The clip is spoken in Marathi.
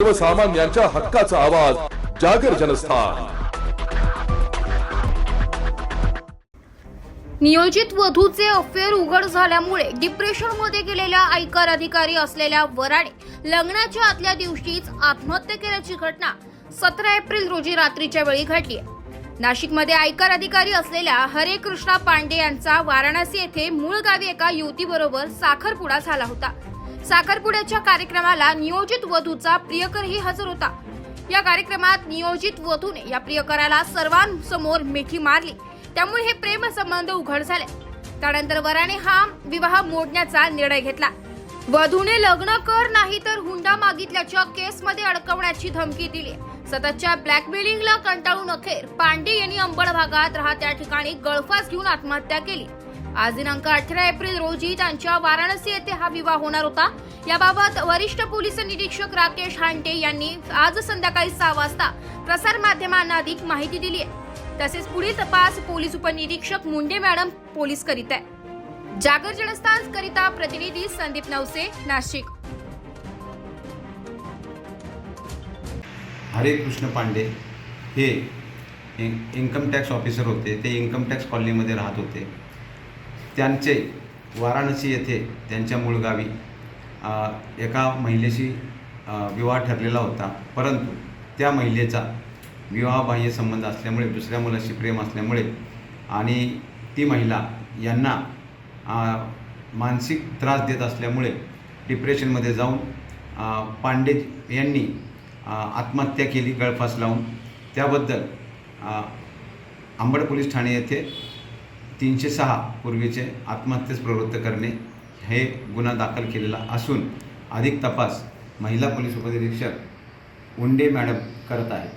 सर्वसामान्यांच्या हक्काचा आवाज जागर जनस्थान। नियोजित वधूचे अफेअर उघड झाल्यामुळे डिप्रेशनमध्ये गेलेल्या आयकर अधिकारी असलेल्या वराडे लग्नाच्या आदल्या दिवशीच आत्महत्या केल्याची घटना 17 एप्रिल रोजी रात्रीच्या वेळी घडली आहे। नाशिकमध्ये आयकर अधिकारी असलेल्या हरे कृष्णा पांडे यांचा वाराणसी येथे मूळ गावी एका युवतीबरोबर साखरपुडा झाला होता। साखरपुड्याच्या कार्यक्रमाला नियोजित वधूचा प्रियकरही हजर होता। या कार्यक्रमात नियोजित वधूने या प्रियकराला सर्वांसमोर मिठी मारली, त्यामुळे हे प्रेम संबंध उघड झाले। त्यानंतर वराने हा विवाह मोडण्याचा निर्णय घेतला। वधूने लग्न कर नाही तर हुंडा मागितल्याच्या केसमध्ये अडकवण्याची धमकी दिली। सततच्या ब्लॅकमेलिंगला कंटाळून अखेर पांडे यांनी अंबड भागात राहत्या ठिकाणी गळफास घेऊन आत्महत्या केली। आज दिनांक 18 एप्रिल रोजी त्यांच्या वाराणसी येथे हा विवाह होणार होता। याबाबत वरिष्ठ पोलीस निरीक्षक राकेश हांटे यांनी आज संध्याकाळी 6 वाजता प्रसार माध्यमांना अधिक माहिती दिली आहे। तसेच पुढील तपास पोलीस उपनिरीक्षक मुंडे मॅडम पोलीस करीत आहे। जागर जनस्थान करिता प्रतिनिधी संदीप नवसे, नाशिक। हरे कृष्ण पांडे हे इन्कम टॅक्स ऑफिसर होते। ते इन्कम टॅक्स कॉलनीमध्ये राहत होते। त्यांचे वाराणसी येथे त्यांच्या मूळ गावी एका महिलेशी विवाह ठरलेला होता, परंतु त्या महिलेचा विवाहबाह्य संबंध असल्यामुळे, दुसऱ्या मुलाशी प्रेम असल्यामुळे आणि ती महिला यांना मानसिक त्रास देत असल्यामुळे डिप्रेशनमध्ये जाऊन पांडे यांनी आत्महत्या केली गळफास लावून। त्याबद्दल अंबड पोलीस ठाणे येथे 306 पूर्वीचे आत्महत्येस प्रवृत्त करणे हे गुन्हा दाखल केलेला असून अधिक तपास महिला पोलीस उपनिरीक्षक मुंडे मॅडम करत आहेत।